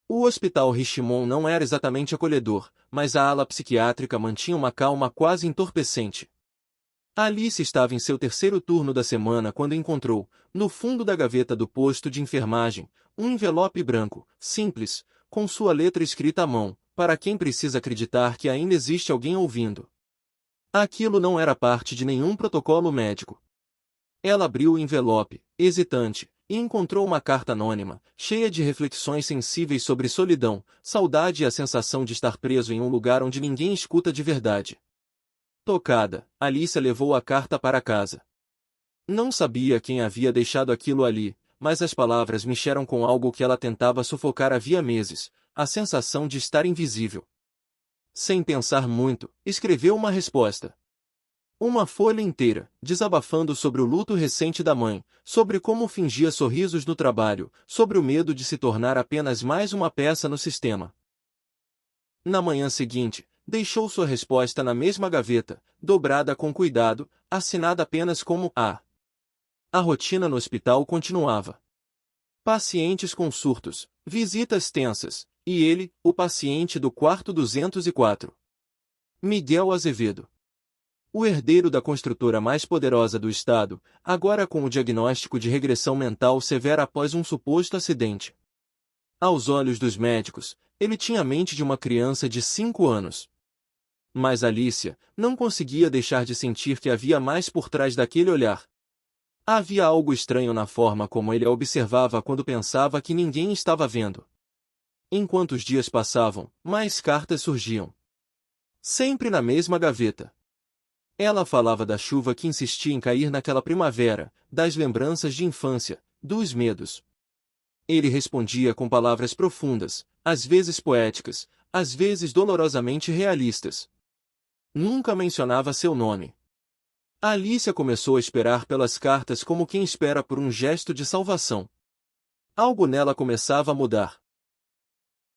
O hospital Richmond não era exatamente acolhedor, mas a ala psiquiátrica mantinha uma calma quase entorpecente. Alice estava em seu terceiro turno da semana quando encontrou, no fundo da gaveta do posto de enfermagem, um envelope branco, simples, com sua letra escrita à mão, para quem precisa acreditar que ainda existe alguém ouvindo. Aquilo não era parte de nenhum protocolo médico. Ela abriu o envelope, hesitante, e encontrou uma carta anônima, cheia de reflexões sensíveis sobre solidão, saudade e a sensação de estar preso em um lugar onde ninguém escuta de verdade. Tocada, Alice levou a carta para casa. Não sabia quem havia deixado aquilo ali, mas as palavras mexeram com algo que ela tentava sufocar havia meses, a sensação de estar invisível. Sem pensar muito, escreveu uma resposta. Uma folha inteira, desabafando sobre o luto recente da mãe, sobre como fingia sorrisos no trabalho, sobre o medo de se tornar apenas mais uma peça no sistema. Na manhã seguinte, deixou sua resposta na mesma gaveta, dobrada com cuidado, assinada apenas como A. A rotina no hospital continuava. Pacientes com surtos, visitas tensas, e ele, o paciente do quarto 204. Miguel Azevedo. O herdeiro da construtora mais poderosa do estado, agora com o diagnóstico de regressão mental severa após um suposto acidente. Aos olhos dos médicos, ele tinha a mente de uma criança de 5 anos. Mas Alicia não conseguia deixar de sentir que havia mais por trás daquele olhar. Havia algo estranho na forma como ele a observava quando pensava que ninguém estava vendo. Enquanto os dias passavam, mais cartas surgiam. Sempre na mesma gaveta. Ela falava da chuva que insistia em cair naquela primavera, das lembranças de infância, dos medos. Ele respondia com palavras profundas, às vezes poéticas, às vezes dolorosamente realistas. Nunca mencionava seu nome. Alicia começou a esperar pelas cartas como quem espera por um gesto de salvação. Algo nela começava a mudar.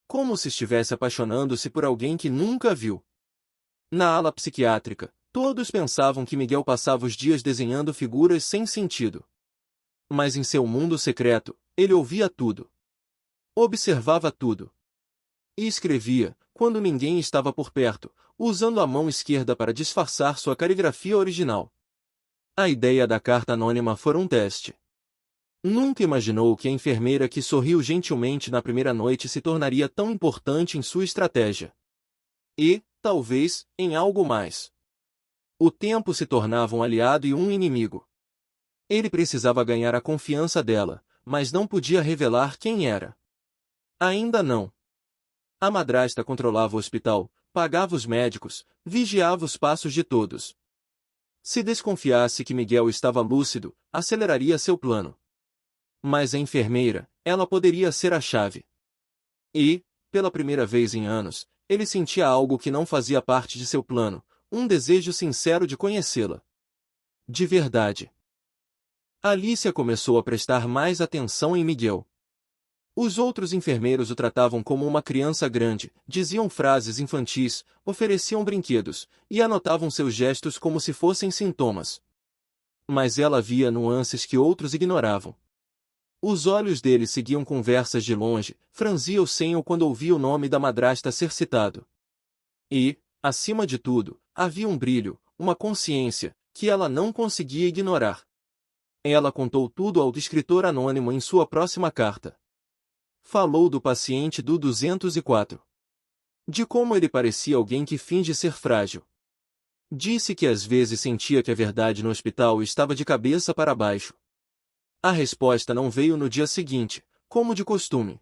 Como se estivesse apaixonando-se por alguém que nunca viu. Na ala psiquiátrica, todos pensavam que Miguel passava os dias desenhando figuras sem sentido. Mas em seu mundo secreto, ele ouvia tudo. Observava tudo. E escrevia, quando ninguém estava por perto, usando a mão esquerda para disfarçar sua caligrafia original. A ideia da carta anônima foi um teste. Nunca imaginou que a enfermeira que sorriu gentilmente na primeira noite se tornaria tão importante em sua estratégia. E, talvez, em algo mais. O tempo se tornava um aliado e um inimigo. Ele precisava ganhar a confiança dela, mas não podia revelar quem era. Ainda não. A madrasta controlava o hospital, pagava os médicos, vigiava os passos de todos. Se desconfiasse que Miguel estava lúcido, aceleraria seu plano. Mas a enfermeira, ela poderia ser a chave. E, pela primeira vez em anos, ele sentia algo que não fazia parte de seu plano, um desejo sincero de conhecê-la. De verdade. Alicia começou a prestar mais atenção em Miguel. Os outros enfermeiros o tratavam como uma criança grande, diziam frases infantis, ofereciam brinquedos, e anotavam seus gestos como se fossem sintomas. Mas ela via nuances que outros ignoravam. Os olhos dele seguiam conversas de longe, franzia o senho quando ouvia o nome da madrasta ser citado. E, acima de tudo, havia um brilho, uma consciência, que ela não conseguia ignorar. Ela contou tudo ao escritor anônimo em sua próxima carta. Falou do paciente do 204. De como ele parecia alguém que finge ser frágil. Disse que às vezes sentia que a verdade no hospital estava de cabeça para baixo. A resposta não veio no dia seguinte, como de costume.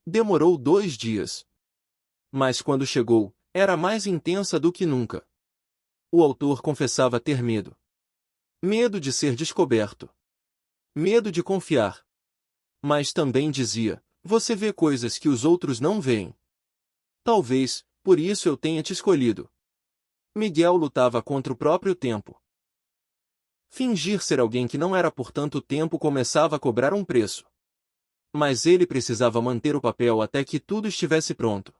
Demorou 2 dias. Mas quando chegou, era mais intensa do que nunca. O autor confessava ter medo. Medo de ser descoberto. Medo de confiar. Mas também dizia: você vê coisas que os outros não veem. Talvez, por isso eu tenha te escolhido. Miguel lutava contra o próprio tempo. Fingir ser alguém que não era por tanto tempo começava a cobrar um preço. Mas ele precisava manter o papel até que tudo estivesse pronto.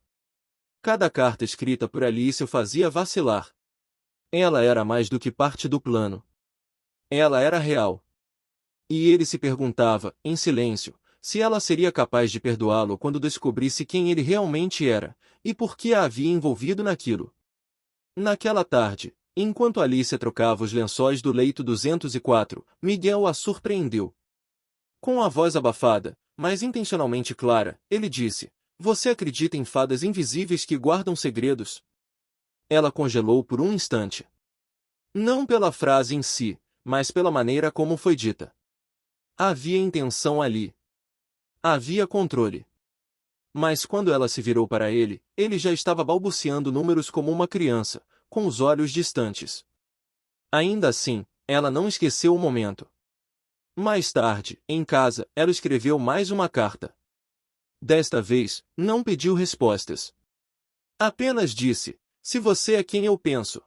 Cada carta escrita por Alice o fazia vacilar. Ela era mais do que parte do plano. Ela era real. E ele se perguntava, em silêncio, se ela seria capaz de perdoá-lo quando descobrisse quem ele realmente era, e por que a havia envolvido naquilo. Naquela tarde, enquanto Alicia trocava os lençóis do leito 204, Miguel a surpreendeu. Com a voz abafada, mas intencionalmente clara, ele disse: "Você acredita em fadas invisíveis que guardam segredos?" Ela congelou por um instante. Não pela frase em si, mas pela maneira como foi dita. Havia intenção ali. Havia controle. Mas quando ela se virou para ele, ele já estava balbuciando números como uma criança, com os olhos distantes. Ainda assim, ela não esqueceu o momento. Mais tarde, em casa, ela escreveu mais uma carta. Desta vez, não pediu respostas. Apenas disse: "Se você é quem eu penso,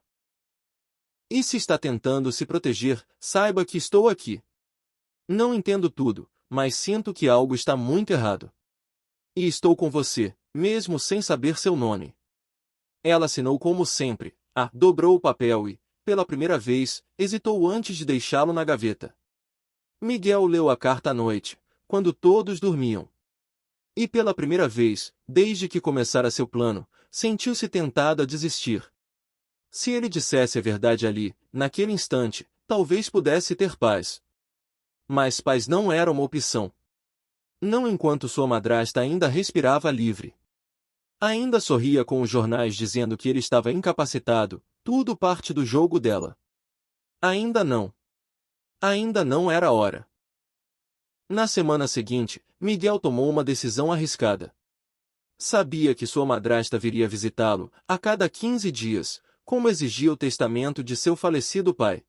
e se está tentando se proteger, saiba que estou aqui. Não entendo tudo, mas sinto que algo está muito errado. E estou com você, mesmo sem saber seu nome." Ela assinou como sempre, dobrou o papel e, pela primeira vez, hesitou antes de deixá-lo na gaveta. Miguel leu a carta à noite, quando todos dormiam. E pela primeira vez, desde que começara seu plano, sentiu-se tentado a desistir. Se ele dissesse a verdade ali, naquele instante, talvez pudesse ter paz. Mas paz não era uma opção. Não enquanto sua madrasta ainda respirava livre. Ainda sorria com os jornais dizendo que ele estava incapacitado, tudo parte do jogo dela. Ainda não. Ainda não era a hora. Na semana seguinte, Miguel tomou uma decisão arriscada. Sabia que sua madrasta viria visitá-lo, a cada 15 dias, como exigia o testamento de seu falecido pai.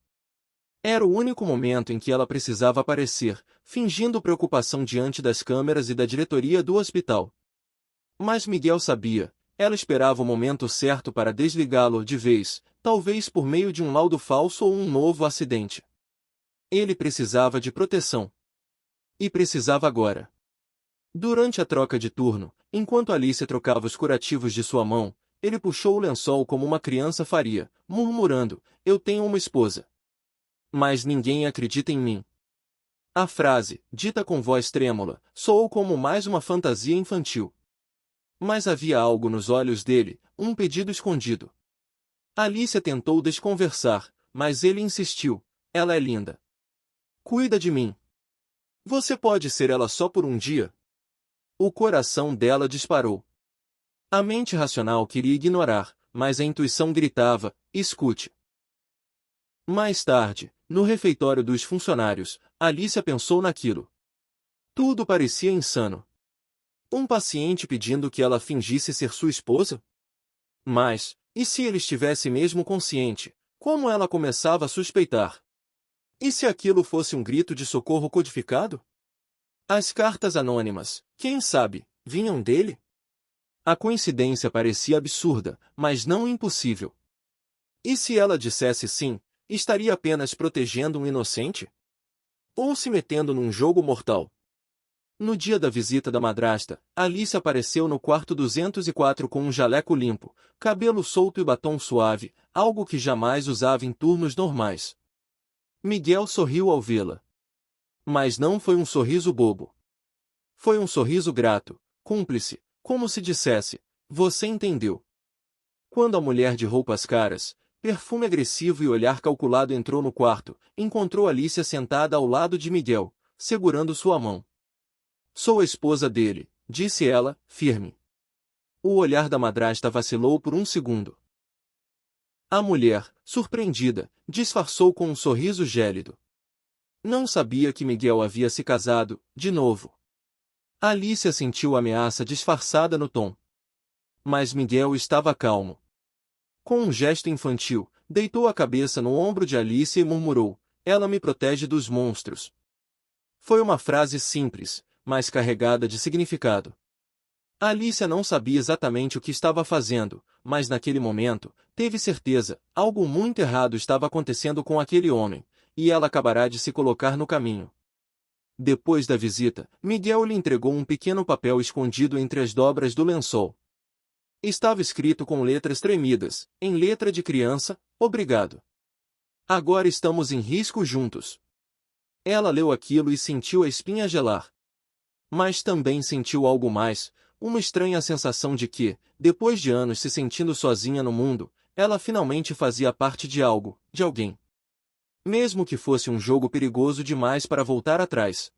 Era o único momento em que ela precisava aparecer, fingindo preocupação diante das câmeras e da diretoria do hospital. Mas Miguel sabia, ela esperava o momento certo para desligá-lo de vez, talvez por meio de um laudo falso ou um novo acidente. Ele precisava de proteção. E precisava agora. Durante a troca de turno, enquanto Alicia trocava os curativos de sua mão, ele puxou o lençol como uma criança faria, murmurando: "Eu tenho uma esposa. Mas ninguém acredita em mim." A frase, dita com voz trêmula, soou como mais uma fantasia infantil. Mas havia algo nos olhos dele, um pedido escondido. Alicia tentou desconversar, mas ele insistiu: "Ela é linda. Cuida de mim. Você pode ser ela só por um dia?" O coração dela disparou. A mente racional queria ignorar, mas a intuição gritava: "Escute." Mais tarde, no refeitório dos funcionários, Alicia pensou naquilo. Tudo parecia insano. Um paciente pedindo que ela fingisse ser sua esposa? Mas, e se ele estivesse mesmo consciente, como ela começava a suspeitar? E se aquilo fosse um grito de socorro codificado? As cartas anônimas, quem sabe, vinham dele? A coincidência parecia absurda, mas não impossível. E se ela dissesse sim, estaria apenas protegendo um inocente? Ou se metendo num jogo mortal? No dia da visita da madrasta, Alice apareceu no quarto 204 com um jaleco limpo, cabelo solto e batom suave, algo que jamais usava em turnos normais. Miguel sorriu ao vê-la. Mas não foi um sorriso bobo. Foi um sorriso grato, cúmplice, como se dissesse: "Você entendeu." Quando a mulher de roupas caras, perfume agressivo e olhar calculado entrou no quarto, encontrou Alicia sentada ao lado de Miguel, segurando sua mão. "Sou a esposa dele", disse ela, firme. O olhar da madrasta vacilou por um segundo. A mulher, surpreendida, disfarçou com um sorriso gélido. Não sabia que Miguel havia se casado, de novo. Alicia sentiu a ameaça disfarçada no tom. Mas Miguel estava calmo. Com um gesto infantil, deitou a cabeça no ombro de Alicia e murmurou: "Ela me protege dos monstros." Foi uma frase simples, mas carregada de significado. Alicia não sabia exatamente o que estava fazendo, mas naquele momento, teve certeza, algo muito errado estava acontecendo com aquele homem, e ela acabará de se colocar no caminho. Depois da visita, Miguel lhe entregou um pequeno papel escondido entre as dobras do lençol. Estava escrito com letras tremidas, em letra de criança: "Obrigado. Agora estamos em risco juntos." Ela leu aquilo e sentiu a espinha gelar. Mas também sentiu algo mais, uma estranha sensação de que, depois de anos se sentindo sozinha no mundo, ela finalmente fazia parte de algo, de alguém. Mesmo que fosse um jogo perigoso demais para voltar atrás.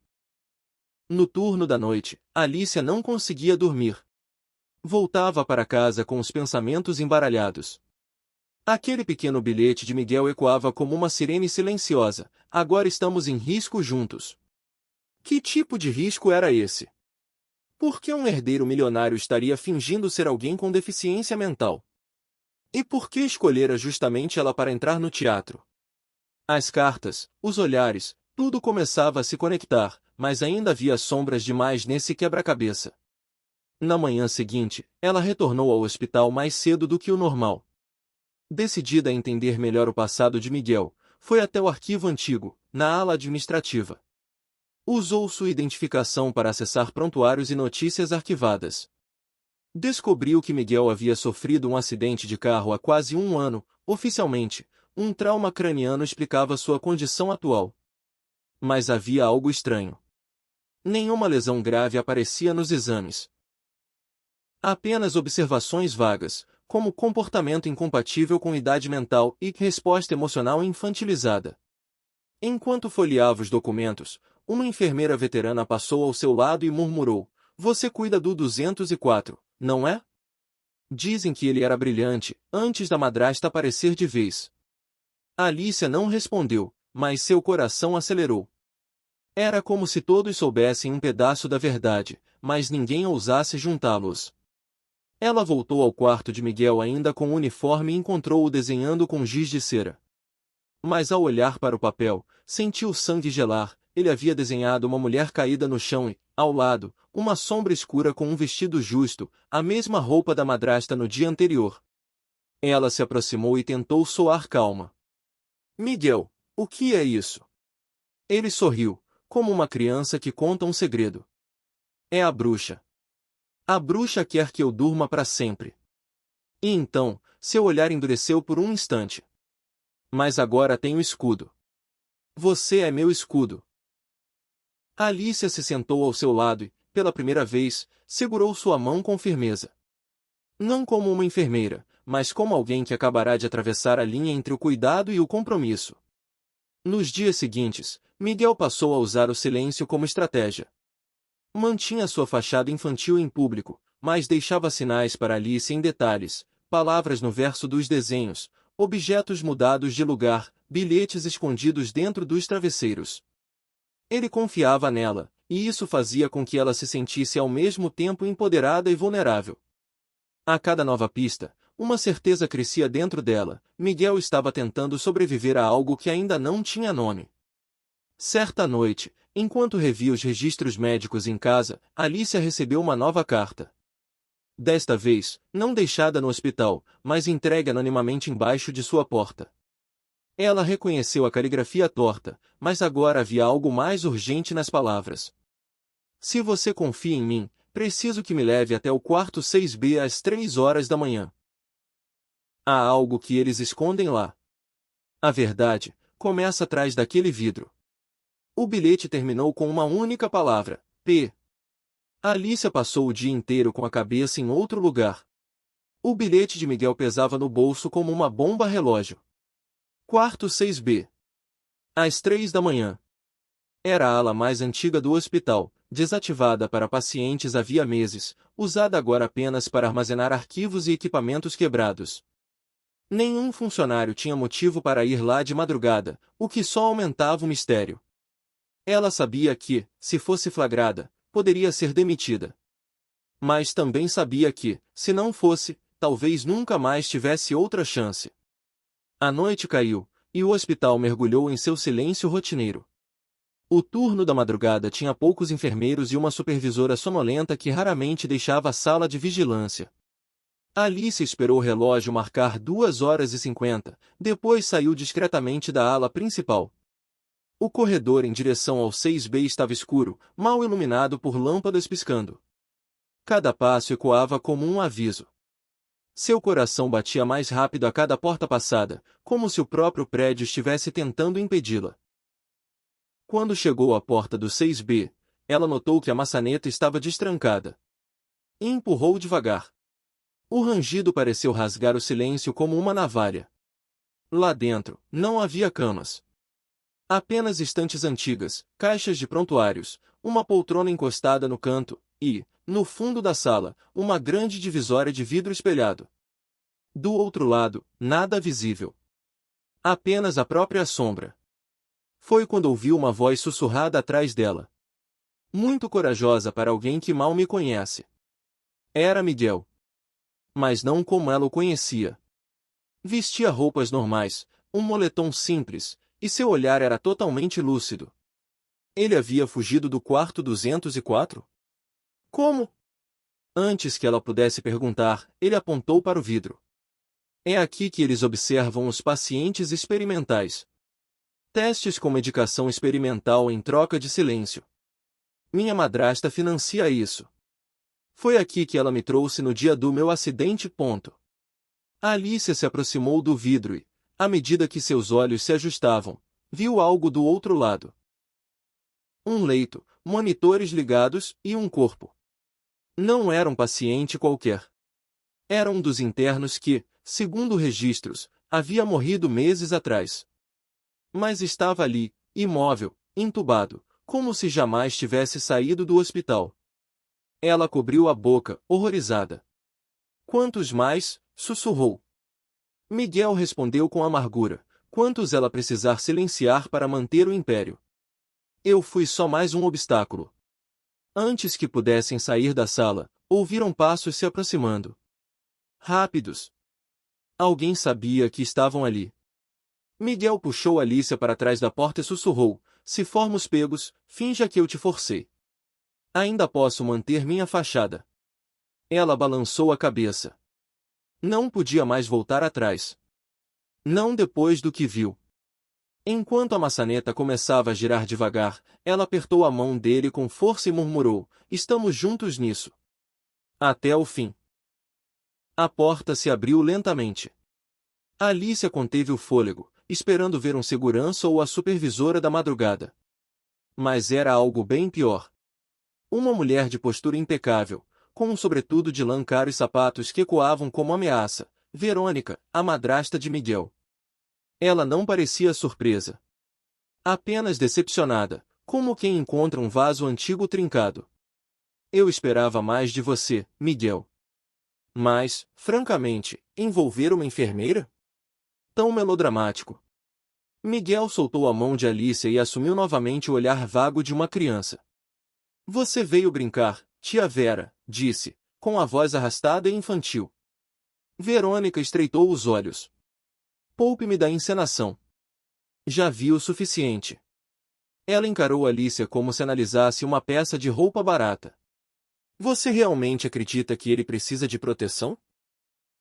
No turno da noite, Alicia não conseguia dormir. Voltava para casa com os pensamentos embaralhados. Aquele pequeno bilhete de Miguel ecoava como uma sirene silenciosa. Agora estamos em risco juntos. Que tipo de risco era esse? Por que um herdeiro milionário estaria fingindo ser alguém com deficiência mental? E por que escolhera justamente ela para entrar no teatro? As cartas, os olhares, tudo começava a se conectar, mas ainda havia sombras demais nesse quebra-cabeça. Na manhã seguinte, ela retornou ao hospital mais cedo do que o normal. Decidida a entender melhor o passado de Miguel, foi até o arquivo antigo, na ala administrativa. Usou sua identificação para acessar prontuários e notícias arquivadas. Descobriu que Miguel havia sofrido um acidente de carro há quase um ano. Oficialmente, um trauma craniano explicava sua condição atual. Mas havia algo estranho. Nenhuma lesão grave aparecia nos exames. Apenas observações vagas, como comportamento incompatível com idade mental e resposta emocional infantilizada. Enquanto folheava os documentos, uma enfermeira veterana passou ao seu lado e murmurou: "Você cuida do 204, não é?" Dizem que ele era brilhante, antes da madrasta aparecer de vez. Alicia não respondeu, mas seu coração acelerou. Era como se todos soubessem um pedaço da verdade, mas ninguém ousasse juntá-los. Ela voltou ao quarto de Miguel ainda com o uniforme e encontrou-o desenhando com giz de cera. Mas ao olhar para o papel, sentiu o sangue gelar. Ele havia desenhado uma mulher caída no chão e, ao lado, uma sombra escura com um vestido justo, a mesma roupa da madrasta no dia anterior. Ela se aproximou e tentou soar calma. "Miguel, o que é isso?" Ele sorriu, como uma criança que conta um segredo. "É a bruxa. A bruxa quer que eu durma para sempre." E então, seu olhar endureceu por um instante. "Mas agora tenho escudo. Você é meu escudo." Alicia se sentou ao seu lado e, pela primeira vez, segurou sua mão com firmeza. Não como uma enfermeira, mas como alguém que acabará de atravessar a linha entre o cuidado e o compromisso. Nos dias seguintes, Miguel passou a usar o silêncio como estratégia. Mantinha sua fachada infantil em público, mas deixava sinais para Alice em detalhes, palavras no verso dos desenhos, objetos mudados de lugar, bilhetes escondidos dentro dos travesseiros. Ele confiava nela, e isso fazia com que ela se sentisse ao mesmo tempo empoderada e vulnerável. A cada nova pista, uma certeza crescia dentro dela: Miguel estava tentando sobreviver a algo que ainda não tinha nome. Certa noite, enquanto revia os registros médicos em casa, Alicia recebeu uma nova carta. Desta vez, não deixada no hospital, mas entregue anonimamente embaixo de sua porta. Ela reconheceu a caligrafia torta, mas agora havia algo mais urgente nas palavras. "Se você confia em mim, preciso que me leve até o quarto 6B às 3 horas da manhã. Há algo que eles escondem lá. A verdade começa atrás daquele vidro." O bilhete terminou com uma única palavra: P. Alicia passou o dia inteiro com a cabeça em outro lugar. O bilhete de Miguel pesava no bolso como uma bomba relógio. Quarto 6B. Às 3 da manhã. Era a ala mais antiga do hospital, desativada para pacientes havia meses, usada agora apenas para armazenar arquivos e equipamentos quebrados. Nenhum funcionário tinha motivo para ir lá de madrugada, o que só aumentava o mistério. Ela sabia que, se fosse flagrada, poderia ser demitida. Mas também sabia que, se não fosse, talvez nunca mais tivesse outra chance. A noite caiu, e o hospital mergulhou em seu silêncio rotineiro. O turno da madrugada tinha poucos enfermeiros e uma supervisora sonolenta que raramente deixava a sala de vigilância. Alice esperou o relógio marcar 2h50, depois saiu discretamente da ala principal. O corredor em direção ao 6B estava escuro, mal iluminado por lâmpadas piscando. Cada passo ecoava como um aviso. Seu coração batia mais rápido a cada porta passada, como se o próprio prédio estivesse tentando impedi-la. Quando chegou à porta do 6B, ela notou que a maçaneta estava destrancada. E empurrou devagar. O rangido pareceu rasgar o silêncio como uma navalha. Lá dentro, não havia camas. Apenas estantes antigas, caixas de prontuários, uma poltrona encostada no canto, e, no fundo da sala, uma grande divisória de vidro espelhado. Do outro lado, nada visível. Apenas a própria sombra. Foi quando ouviu uma voz sussurrada atrás dela. Muito corajosa para alguém que mal me conhece. Era Miguel. Mas não como ela o conhecia. Vestia roupas normais, um moletom simples, e seu olhar era totalmente lúcido. Ele havia fugido do quarto 204? Como? Antes que ela pudesse perguntar, ele apontou para o vidro. É aqui que eles observam os pacientes experimentais. Testes com medicação experimental em troca de silêncio. Minha madrasta financia isso. Foi aqui que ela me trouxe no dia do meu acidente. Alicia se aproximou do vidro e, à medida que seus olhos se ajustavam, viu algo do outro lado. Um leito, monitores ligados e um corpo. Não era um paciente qualquer. Era um dos internos que, segundo registros, havia morrido meses atrás. Mas estava ali, imóvel, entubado, como se jamais tivesse saído do hospital. Ela cobriu a boca, horrorizada. Quantos mais? Sussurrou. Miguel respondeu com amargura. Quantos ela precisar silenciar para manter o império? Eu fui só mais um obstáculo. Antes que pudessem sair da sala, ouviram passos se aproximando. Rápidos. Alguém sabia que estavam ali. Miguel puxou Alicia para trás da porta e sussurrou. Se formos pegos, finja que eu te forcei. Ainda posso manter minha fachada. Ela balançou a cabeça. Não podia mais voltar atrás. Não depois do que viu. Enquanto a maçaneta começava a girar devagar, ela apertou a mão dele com força e murmurou, estamos juntos nisso. Até o fim. A porta se abriu lentamente. Alicia conteve o fôlego, esperando ver um segurança ou a supervisora da madrugada. Mas era algo bem pior. Uma mulher de postura impecável, com um sobretudo de lã caro e sapatos que ecoavam como ameaça, Verônica, a madrasta de Miguel. Ela não parecia surpresa. Apenas decepcionada, como quem encontra um vaso antigo trincado. Eu esperava mais de você, Miguel. Mas, francamente, envolver uma enfermeira? Tão melodramático. Miguel soltou a mão de Alicia e assumiu novamente o olhar vago de uma criança. Você veio brincar, tia Vera, disse, com a voz arrastada e infantil. Verônica estreitou os olhos. Poupe-me da encenação. Já vi o suficiente. Ela encarou Alicia como se analisasse uma peça de roupa barata. Você realmente acredita que ele precisa de proteção?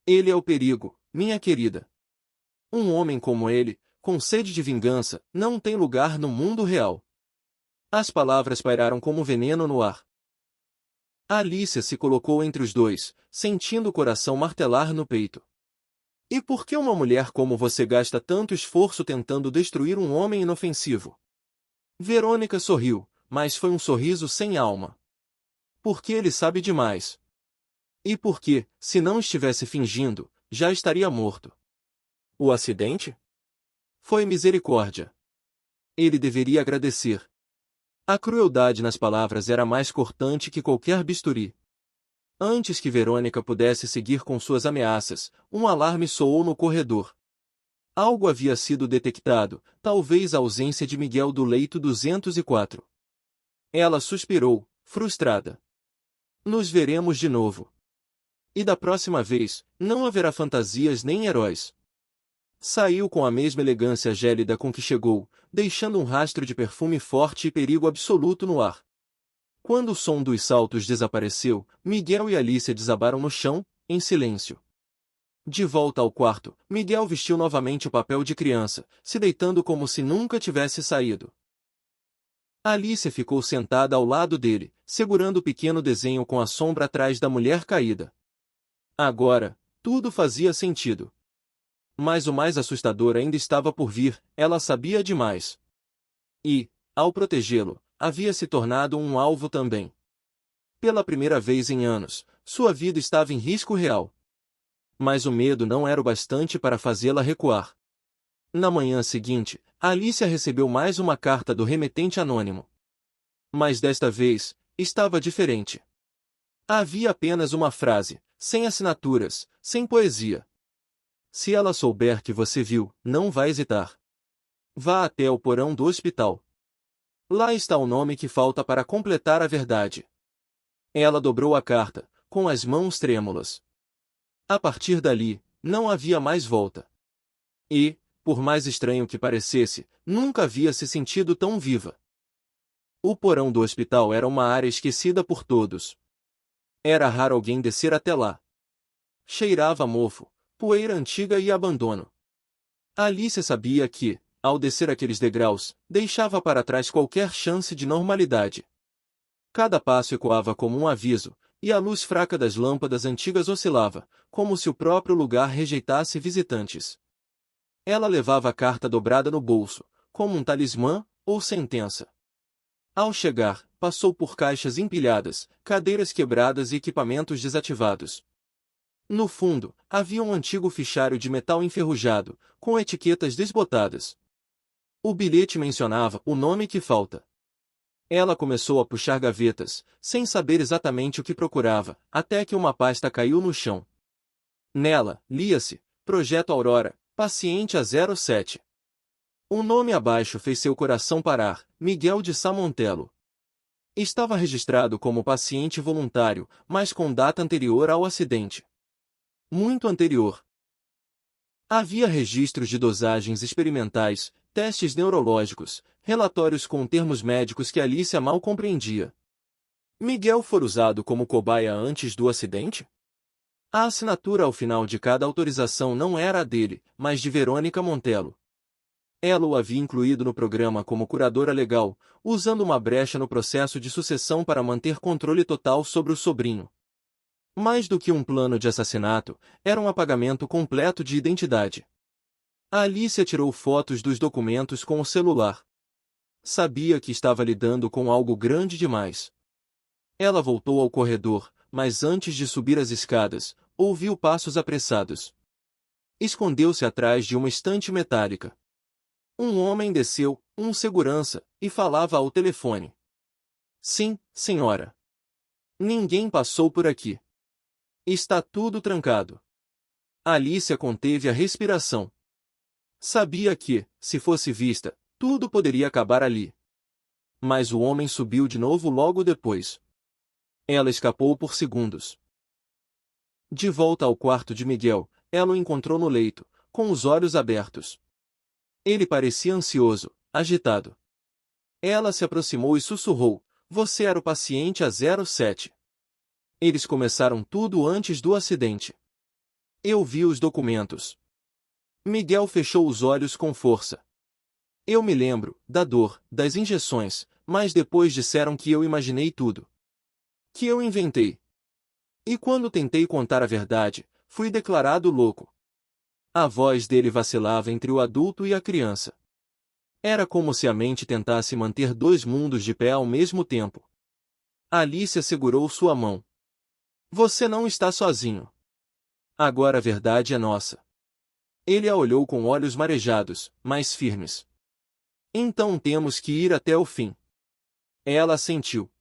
Ele é o perigo, minha querida. Um homem como ele, com sede de vingança, não tem lugar no mundo real. As palavras pairaram como veneno no ar. Alicia se colocou entre os dois, sentindo o coração martelar no peito. E por que uma mulher como você gasta tanto esforço tentando destruir um homem inofensivo? Verônica sorriu, mas foi um sorriso sem alma. Porque ele sabe demais. E porque, se não estivesse fingindo, já estaria morto. O acidente? Foi misericórdia. Ele deveria agradecer. A crueldade nas palavras era mais cortante que qualquer bisturi. Antes que Verônica pudesse seguir com suas ameaças, um alarme soou no corredor. Algo havia sido detectado, talvez a ausência de Miguel do leito 204. Ela suspirou, frustrada. Nos veremos de novo. E da próxima vez, não haverá fantasias nem heróis. Saiu com a mesma elegância gélida com que chegou, deixando um rastro de perfume forte e perigo absoluto no ar. Quando o som dos saltos desapareceu, Miguel e Alicia desabaram no chão, em silêncio. De volta ao quarto, Miguel vestiu novamente o papel de criança, se deitando como se nunca tivesse saído. Alicia ficou sentada ao lado dele, segurando o pequeno desenho com a sombra atrás da mulher caída. Agora, tudo fazia sentido. Mas o mais assustador ainda estava por vir, ela sabia demais. E, ao protegê-lo, havia se tornado um alvo também. Pela primeira vez em anos, sua vida estava em risco real. Mas o medo não era o bastante para fazê-la recuar. Na manhã seguinte, Alicia recebeu mais uma carta do remetente anônimo. Mas desta vez, estava diferente. Havia apenas uma frase, sem assinaturas, sem poesia. Se ela souber que você viu, não vai hesitar. Vá até o porão do hospital. Lá está o nome que falta para completar a verdade. Ela dobrou a carta, com as mãos trêmulas. A partir dali, não havia mais volta. E, por mais estranho que parecesse, nunca havia se sentido tão viva. O porão do hospital era uma área esquecida por todos. Era raro alguém descer até lá. Cheirava a mofo, poeira antiga e abandono. Alice sabia que, ao descer aqueles degraus, deixava para trás qualquer chance de normalidade. Cada passo ecoava como um aviso, e a luz fraca das lâmpadas antigas oscilava, como se o próprio lugar rejeitasse visitantes. Ela levava a carta dobrada no bolso, como um talismã ou sentença. Ao chegar, passou por caixas empilhadas, cadeiras quebradas e equipamentos desativados. No fundo, havia um antigo fichário de metal enferrujado, com etiquetas desbotadas. O bilhete mencionava o nome que falta. Ela começou a puxar gavetas, sem saber exatamente o que procurava, até que uma pasta caiu no chão. Nela, lia-se, Projeto Aurora, paciente a 07. O nome abaixo fez seu coração parar, Miguel de Sá Montello. Estava registrado como paciente voluntário, mas com data anterior ao acidente. Muito anterior. Havia registros de dosagens experimentais, testes neurológicos, relatórios com termos médicos que Alicia mal compreendia. Miguel fora usado como cobaia antes do acidente? A assinatura ao final de cada autorização não era a dele, mas de Verônica Montello. Ela o havia incluído no programa como curadora legal, usando uma brecha no processo de sucessão para manter controle total sobre o sobrinho. Mais do que um plano de assassinato, era um apagamento completo de identidade. A Alicia tirou fotos dos documentos com o celular. Sabia que estava lidando com algo grande demais. Ela voltou ao corredor, mas antes de subir as escadas, ouviu passos apressados. Escondeu-se atrás de uma estante metálica. Um homem desceu, um segurança, e falava ao telefone. Sim, senhora. Ninguém passou por aqui. Está tudo trancado. Alicia conteve a respiração. Sabia que, se fosse vista, tudo poderia acabar ali. Mas o homem subiu de novo logo depois. Ela escapou por segundos. De volta ao quarto de Miguel, ela o encontrou no leito, com os olhos abertos. Ele parecia ansioso, agitado. Ela se aproximou e sussurrou, você era o paciente a 07. Eles começaram tudo antes do acidente. Eu vi os documentos. Miguel fechou os olhos com força. Eu me lembro, da dor, das injeções, mas depois disseram que eu imaginei tudo. Que eu inventei. E quando tentei contar a verdade, fui declarado louco. A voz dele vacilava entre o adulto e a criança. Era como se a mente tentasse manter dois mundos de pé ao mesmo tempo. Alicia segurou sua mão. Você não está sozinho. Agora a verdade é nossa. Ele a olhou com olhos marejados, mas firmes. Então temos que ir até o fim. Ela assentiu.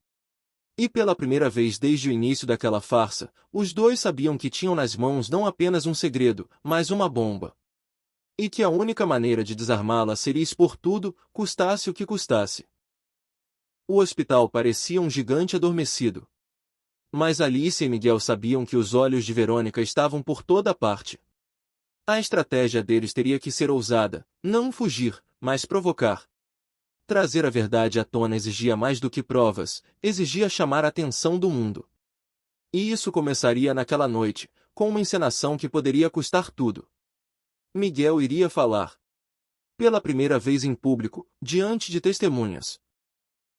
E pela primeira vez desde o início daquela farsa, os dois sabiam que tinham nas mãos não apenas um segredo, mas uma bomba. E que a única maneira de desarmá-la seria expor tudo, custasse o que custasse. O hospital parecia um gigante adormecido. Mas Alice e Miguel sabiam que os olhos de Verônica estavam por toda parte. A estratégia deles teria que ser ousada, não fugir, mas provocar. Trazer a verdade à tona exigia mais do que provas, exigia chamar a atenção do mundo. E isso começaria naquela noite, com uma encenação que poderia custar tudo. Miguel iria falar. Pela primeira vez em público, diante de testemunhas.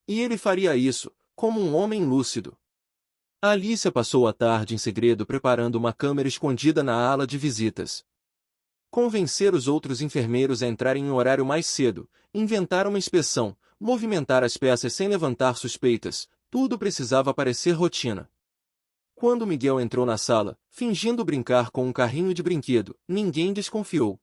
E ele faria isso, como um homem lúcido. Alicia passou a tarde em segredo preparando uma câmera escondida na ala de visitas. Convencer os outros enfermeiros a entrarem em horário mais cedo, inventar uma inspeção, movimentar as peças sem levantar suspeitas, tudo precisava parecer rotina. Quando Miguel entrou na sala, fingindo brincar com um carrinho de brinquedo, ninguém desconfiou.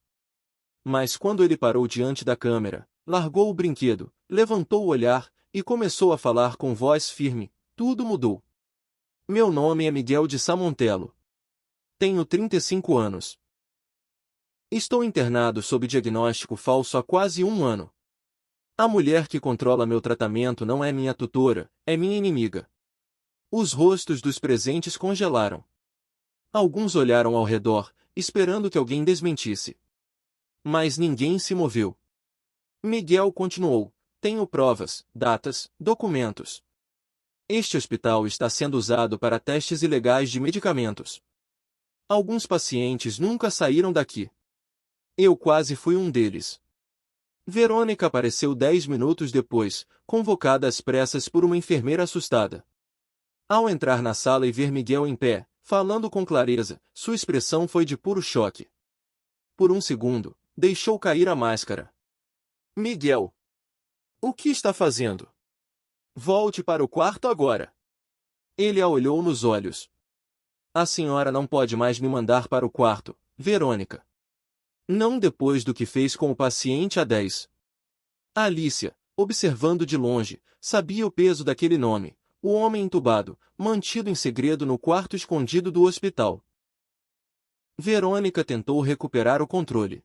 Mas quando ele parou diante da câmera, largou o brinquedo, levantou o olhar e começou a falar com voz firme, tudo mudou. Meu nome é Miguel de Samontello. Tenho 35 anos. Estou internado sob diagnóstico falso há quase um ano. A mulher que controla meu tratamento não é minha tutora, é minha inimiga. Os rostos dos presentes congelaram. Alguns olharam ao redor, esperando que alguém desmentisse. Mas ninguém se moveu. Miguel continuou: tenho provas, datas, documentos. Este hospital está sendo usado para testes ilegais de medicamentos. Alguns pacientes nunca saíram daqui. Eu quase fui um deles. Verônica apareceu 10 minutos depois, convocada às pressas por uma enfermeira assustada. Ao entrar na sala e ver Miguel em pé, falando com clareza, sua expressão foi de puro choque. Por um segundo, deixou cair a máscara. Miguel! O que está fazendo? Volte para o quarto agora. Ele a olhou nos olhos. A senhora não pode mais me mandar para o quarto, Verônica. Não depois do que fez com o paciente há 10. Alicia, observando de longe, sabia o peso daquele nome, o homem entubado, mantido em segredo no quarto escondido do hospital. Verônica tentou recuperar o controle.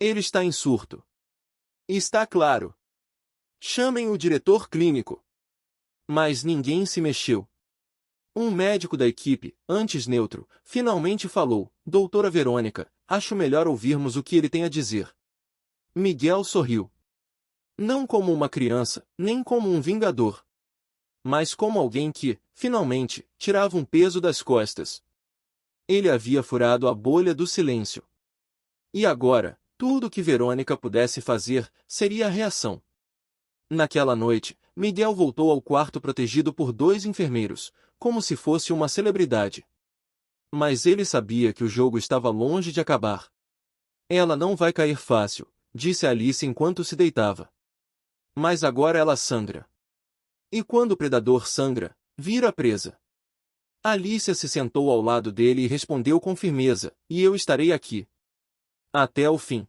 Ele está em surto. Está claro. Chamem o diretor clínico. Mas ninguém se mexeu. Um médico da equipe, antes neutro, finalmente falou: Doutora Verônica, acho melhor ouvirmos o que ele tem a dizer. Miguel sorriu. Não como uma criança, nem como um vingador. Mas como alguém que, finalmente, tirava um peso das costas. Ele havia furado a bolha do silêncio. E agora, tudo o que Verônica pudesse fazer, seria a reação. Naquela noite, Miguel voltou ao quarto protegido por 2 enfermeiros, como se fosse uma celebridade. Mas ele sabia que o jogo estava longe de acabar. Ela não vai cair fácil, disse Alice enquanto se deitava. Mas agora ela sangra. E quando o predador sangra, vira presa. Alicia se sentou ao lado dele e respondeu com firmeza: e eu estarei aqui. Até o fim.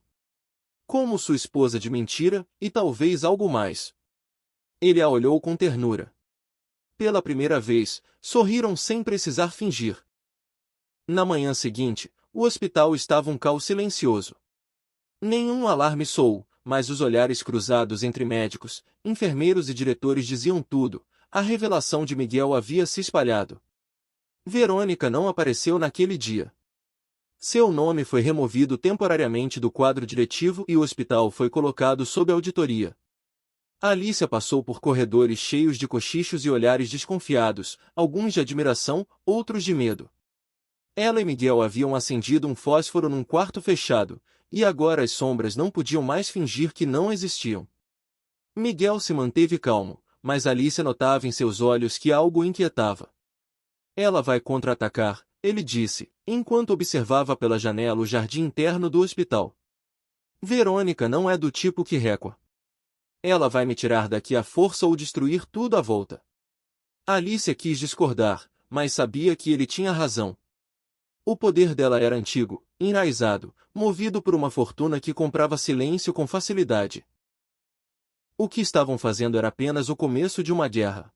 Como sua esposa de mentira, e talvez algo mais. Ele a olhou com ternura. Pela primeira vez, sorriram sem precisar fingir. Na manhã seguinte, o hospital estava um caos silencioso. Nenhum alarme soou, mas os olhares cruzados entre médicos, enfermeiros e diretores diziam tudo. A revelação de Miguel havia se espalhado. Verônica não apareceu naquele dia. Seu nome foi removido temporariamente do quadro diretivo e o hospital foi colocado sob auditoria. Alicia passou por corredores cheios de cochichos e olhares desconfiados, alguns de admiração, outros de medo. Ela e Miguel haviam acendido um fósforo num quarto fechado, e agora as sombras não podiam mais fingir que não existiam. Miguel se manteve calmo, mas Alicia notava em seus olhos que algo o inquietava. Ela vai contra-atacar, ele disse, enquanto observava pela janela o jardim interno do hospital. Verônica não é do tipo que recua. Ela vai me tirar daqui à força ou destruir tudo à volta. Alicia quis discordar, mas sabia que ele tinha razão. O poder dela era antigo, enraizado, movido por uma fortuna que comprava silêncio com facilidade. O que estavam fazendo era apenas o começo de uma guerra.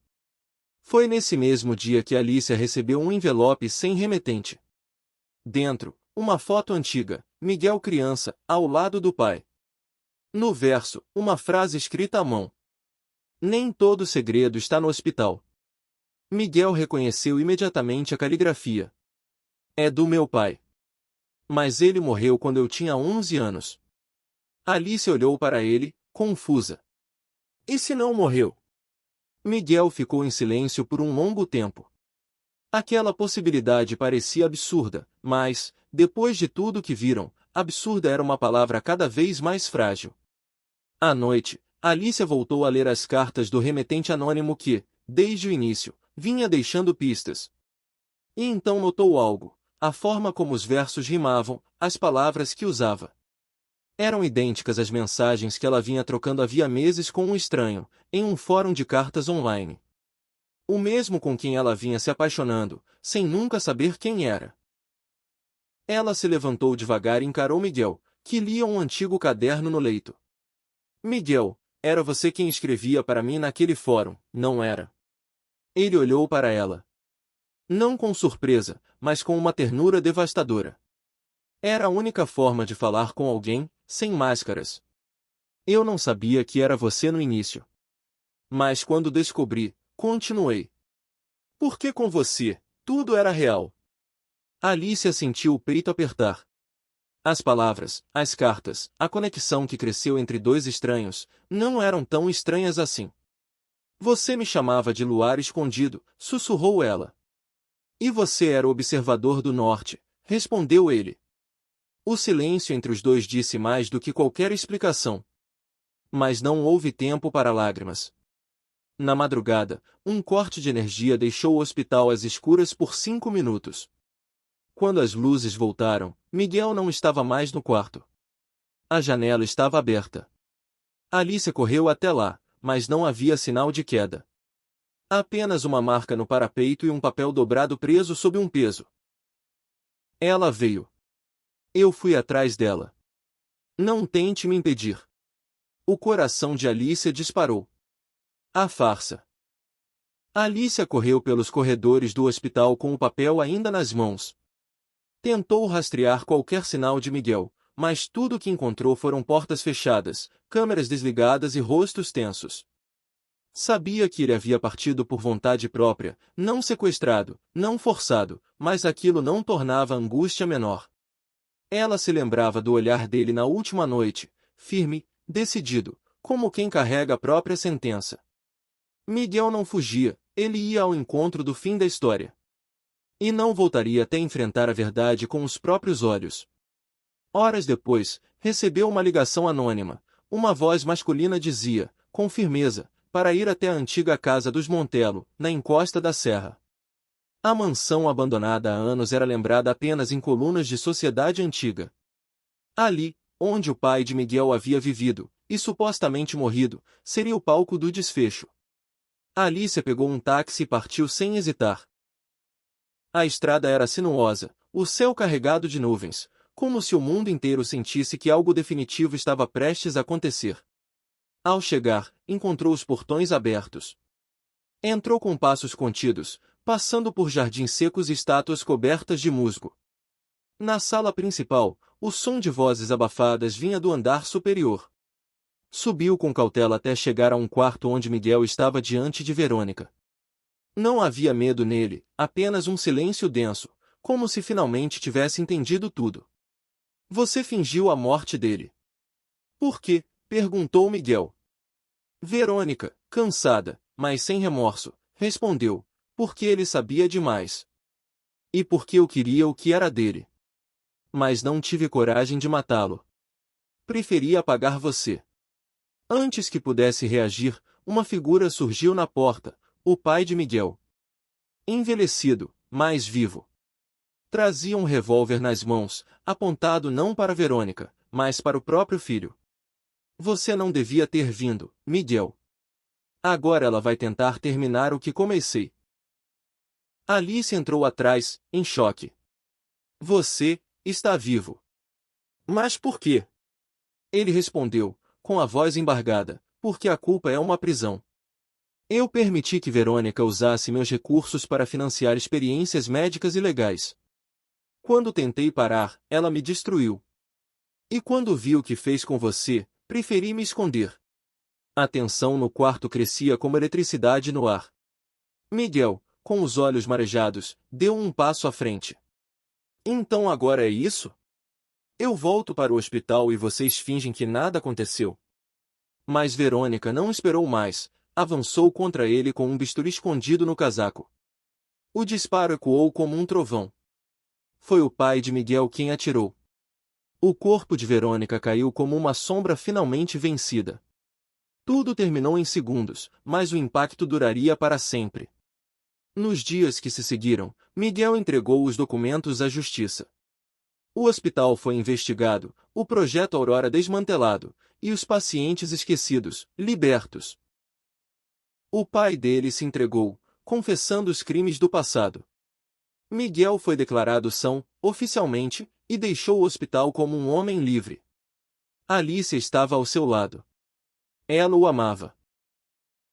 Foi nesse mesmo dia que Alicia recebeu um envelope sem remetente. Dentro, uma foto antiga, Miguel criança, ao lado do pai. No verso, uma frase escrita à mão. Nem todo segredo está no hospital. Miguel reconheceu imediatamente a caligrafia. É do meu pai. Mas ele morreu quando eu tinha 11 anos. Alice olhou para ele, confusa. E se não morreu? Miguel ficou em silêncio por um longo tempo. Aquela possibilidade parecia absurda, mas, depois de tudo que viram, absurda era uma palavra cada vez mais frágil. À noite, Alicia voltou a ler as cartas do remetente anônimo que, desde o início, vinha deixando pistas. E então notou algo: a forma como os versos rimavam, as palavras que usava. Eram idênticas às mensagens que ela vinha trocando havia meses com um estranho, em um fórum de cartas online. O mesmo com quem ela vinha se apaixonando, sem nunca saber quem era. Ela se levantou devagar e encarou Miguel, que lia um antigo caderno no leito. Miguel, era você quem escrevia para mim naquele fórum, não era? Ele olhou para ela. Não com surpresa, mas com uma ternura devastadora. Era a única forma de falar com alguém, sem máscaras. Eu não sabia que era você no início. Mas quando descobri, continuei. Porque com você, tudo era real. Alicia sentiu o peito apertar. As palavras, as cartas, a conexão que cresceu entre dois estranhos, não eram tão estranhas assim. Você me chamava de luar escondido, sussurrou ela. E você era o observador do norte, respondeu ele. O silêncio entre os dois disse mais do que qualquer explicação. Mas não houve tempo para lágrimas. Na madrugada, um corte de energia deixou o hospital às escuras por 5 minutos. Quando as luzes voltaram, Miguel não estava mais no quarto. A janela estava aberta. Alicia correu até lá, mas não havia sinal de queda. Apenas uma marca no parapeito e um papel dobrado preso sob um peso. Ela veio. Eu fui atrás dela. Não tente me impedir. O coração de Alicia disparou. A farsa. Alicia correu pelos corredores do hospital com o papel ainda nas mãos. Tentou rastrear qualquer sinal de Miguel, mas tudo o que encontrou foram portas fechadas, câmeras desligadas e rostos tensos. Sabia que ele havia partido por vontade própria, não sequestrado, não forçado, mas aquilo não tornava a angústia menor. Ela se lembrava do olhar dele na última noite, firme, decidido, como quem carrega a própria sentença. Miguel não fugia, ele ia ao encontro do fim da história. E não voltaria até enfrentar a verdade com os próprios olhos. Horas depois, recebeu uma ligação anônima. Uma voz masculina dizia, com firmeza, para ir até a antiga casa dos Montello, na encosta da serra. A mansão abandonada há anos era lembrada apenas em colunas de sociedade antiga. Ali, onde o pai de Miguel havia vivido, e supostamente morrido, seria o palco do desfecho. Alicia pegou um táxi e partiu sem hesitar. A estrada era sinuosa, o céu carregado de nuvens, como se o mundo inteiro sentisse que algo definitivo estava prestes a acontecer. Ao chegar, encontrou os portões abertos. Entrou com passos contidos, passando por jardins secos e estátuas cobertas de musgo. Na sala principal, o som de vozes abafadas vinha do andar superior. Subiu com cautela até chegar a um quarto onde Miguel estava diante de Verônica. Não havia medo nele, apenas um silêncio denso, como se finalmente tivesse entendido tudo. Você fingiu a morte dele. Por quê? Perguntou Miguel. Verônica, cansada, mas sem remorso, respondeu, porque ele sabia demais. E porque eu queria o que era dele. Mas não tive coragem de matá-lo. Preferi apagar você. Antes que pudesse reagir, uma figura surgiu na porta, o pai de Miguel. Envelhecido, mas vivo. Trazia um revólver nas mãos, apontado não para Verônica, mas para o próprio filho. Você não devia ter vindo, Miguel. Agora ela vai tentar terminar o que comecei. Alice entrou atrás, em choque. Você está vivo. Mas por quê? Ele respondeu, com a voz embargada, porque a culpa é uma prisão. Eu permiti que Verônica usasse meus recursos para financiar experiências médicas ilegais. Quando tentei parar, ela me destruiu. E quando vi o que fez com você, preferi me esconder. A tensão no quarto crescia como eletricidade no ar. Miguel, com os olhos marejados, deu um passo à frente. Então agora é isso? Eu volto para o hospital e vocês fingem que nada aconteceu. Mas Verônica não esperou mais. Avançou contra ele com um bisturi escondido no casaco. O disparo ecoou como um trovão. Foi o pai de Miguel quem atirou. O corpo de Verônica caiu como uma sombra finalmente vencida. Tudo terminou em segundos, mas o impacto duraria para sempre. Nos dias que se seguiram, Miguel entregou os documentos à justiça. O hospital foi investigado, o projeto Aurora desmantelado, e os pacientes esquecidos, libertos. O pai dele se entregou, confessando os crimes do passado. Miguel foi declarado são, oficialmente, e deixou o hospital como um homem livre. Alicia estava ao seu lado. Ela o amava.